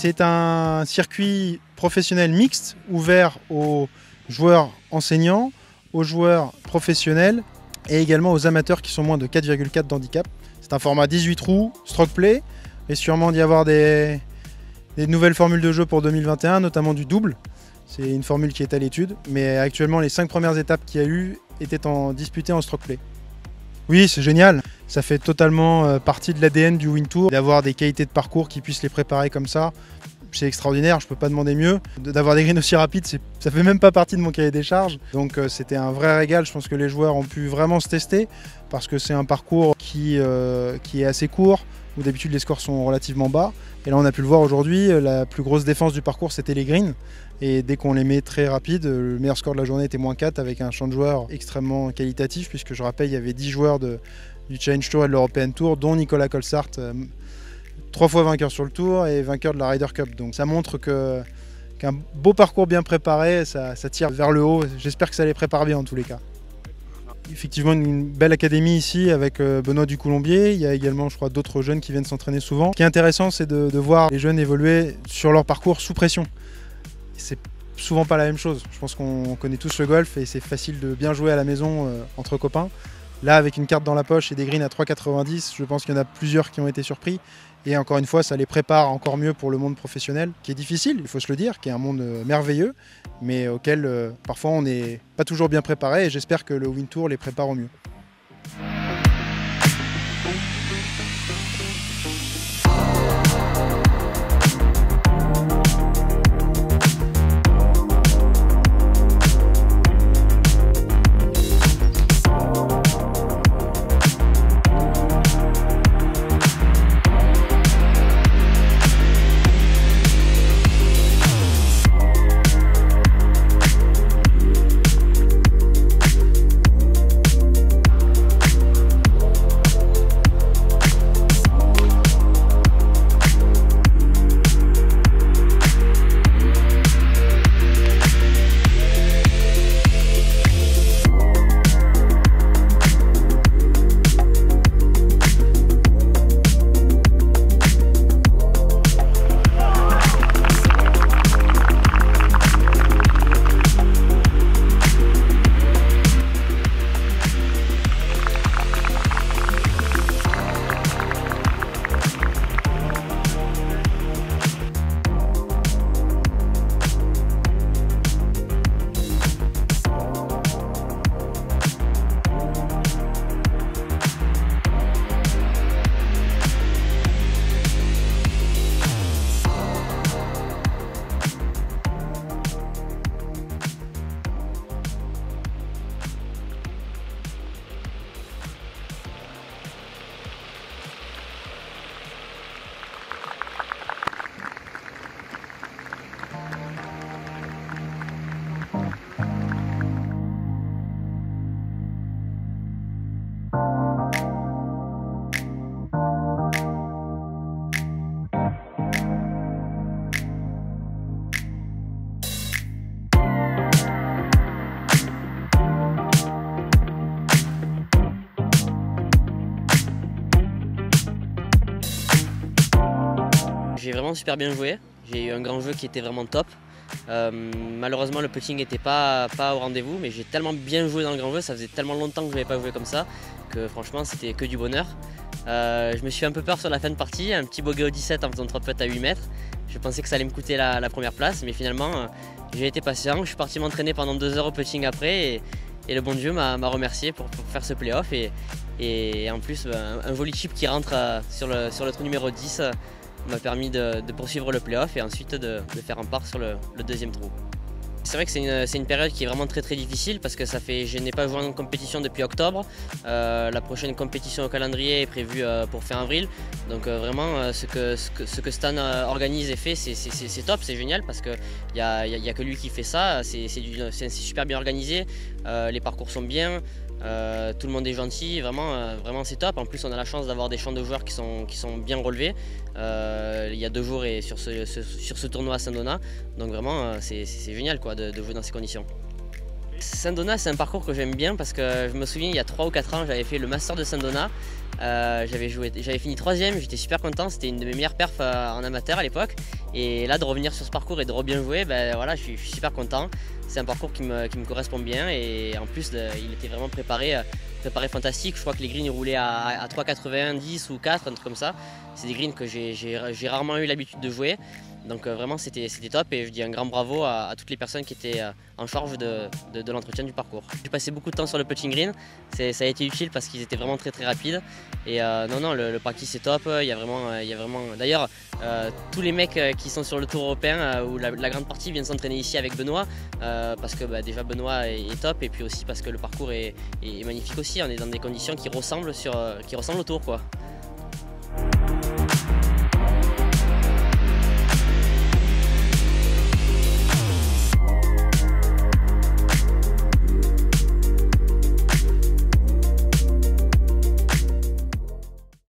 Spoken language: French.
C'est un circuit professionnel mixte ouvert aux joueurs enseignants, aux joueurs professionnels et également aux amateurs qui sont moins de 4,4 d'handicap. C'est un format 18 trous, stroke play, et sûrement d'y avoir des nouvelles formules de jeu pour 2021, notamment du double. C'est une formule qui est à l'étude, mais actuellement les 5 premières étapes qu'il y a eu étaient disputées en stroke play. Oui, c'est génial. Ça fait totalement partie de l'ADN du WinTour, d'avoir des qualités de parcours qui puissent les préparer comme ça. C'est extraordinaire, je ne peux pas demander mieux. D'avoir des greens aussi rapides, ça fait même pas partie de mon cahier des charges. Donc c'était un vrai régal, je pense que les joueurs ont pu vraiment se tester parce que c'est un parcours qui est assez court, où d'habitude les scores sont relativement bas. Et là on a pu le voir aujourd'hui, la plus grosse défense du parcours c'était les greens. Et dès qu'on les met très rapides, le meilleur score de la journée était -4 avec un champ de joueurs extrêmement qualitatif, puisque je rappelle il y avait 10 joueurs du Challenge Tour et de l'European Tour, dont Nicolas Colsaert, 3 fois vainqueur sur le Tour et vainqueur de la Ryder Cup. Donc ça montre qu'un beau parcours bien préparé, ça tire vers le haut. J'espère que ça les prépare bien en tous les cas. Effectivement une belle académie ici avec Benoît Ducoulombier. Il y a également je crois d'autres jeunes qui viennent s'entraîner souvent. Ce qui est intéressant c'est de voir les jeunes évoluer sur leur parcours sous pression. C'est souvent pas la même chose. Je pense qu'on connaît tous le golf et c'est facile de bien jouer à la maison entre copains. Là, avec une carte dans la poche et des greens à 3,90, je pense qu'il y en a plusieurs qui ont été surpris. Et encore une fois, ça les prépare encore mieux pour le monde professionnel, qui est difficile, il faut se le dire, qui est un monde merveilleux, mais auquel parfois on n'est pas toujours bien préparé. Et j'espère que le WinTour les prépare au mieux. J'ai vraiment super bien joué, j'ai eu un grand jeu qui était vraiment top. Malheureusement le putting n'était pas au rendez-vous, mais j'ai tellement bien joué dans le grand jeu, ça faisait tellement longtemps que je n'avais pas joué comme ça, que franchement c'était que du bonheur. Je me suis fait un peu peur sur la fin de partie, un petit bogey au 17 en faisant 3 putts à 8 mètres. Je pensais que ça allait me coûter la première place, mais finalement j'ai été patient, je suis parti m'entraîner pendant 2 heures au putting après et le bon Dieu m'a remercié pour faire ce playoff et en plus un joli chip qui rentre sur le trou numéro 10 m'a permis de poursuivre le playoff et ensuite de faire un par sur le deuxième trou. C'est vrai que c'est une période qui est vraiment très difficile parce que je n'ai pas joué en compétition depuis octobre. La prochaine compétition au calendrier est prévue pour fin avril. Donc vraiment ce que Stan organise et fait, c'est top, c'est génial parce qu'il n'y a que lui qui fait ça. C'est super bien organisé, les parcours sont bien. Tout le monde est gentil, vraiment c'est top. En plus on a la chance d'avoir des champs de joueurs qui sont bien relevés. Il y a 2 jours et sur ce tournoi à Saint-Donat. Donc vraiment c'est génial quoi, de jouer dans ces conditions. Saint-Donat, c'est un parcours que j'aime bien parce que je me souviens il y a 3 ou 4 ans j'avais fait le Master de Saint-Donat. J'avais fini 3ème, j'étais super content, c'était une de mes meilleures perfs en amateur à l'époque. Et là de revenir sur ce parcours et de bien jouer, ben voilà, je suis super content. C'est un parcours qui me correspond bien et en plus il était vraiment préparé fantastique. Je crois que les greens roulaient à 3,90 ou 4, un truc comme ça. C'est des greens que j'ai rarement eu l'habitude de jouer. Donc vraiment c'était top et je dis un grand bravo à toutes les personnes qui étaient en charge de l'entretien du parcours. J'ai passé beaucoup de temps sur le putting green, ça a été utile parce qu'ils étaient vraiment très rapides. Et non, le practice est top, il y a vraiment d'ailleurs tous les mecs qui sont sur le tour européen où la grande partie viennent s'entraîner ici avec Benoît parce que déjà Benoît est top et puis aussi parce que le parcours est magnifique aussi, on est dans des conditions qui ressemblent au tour quoi.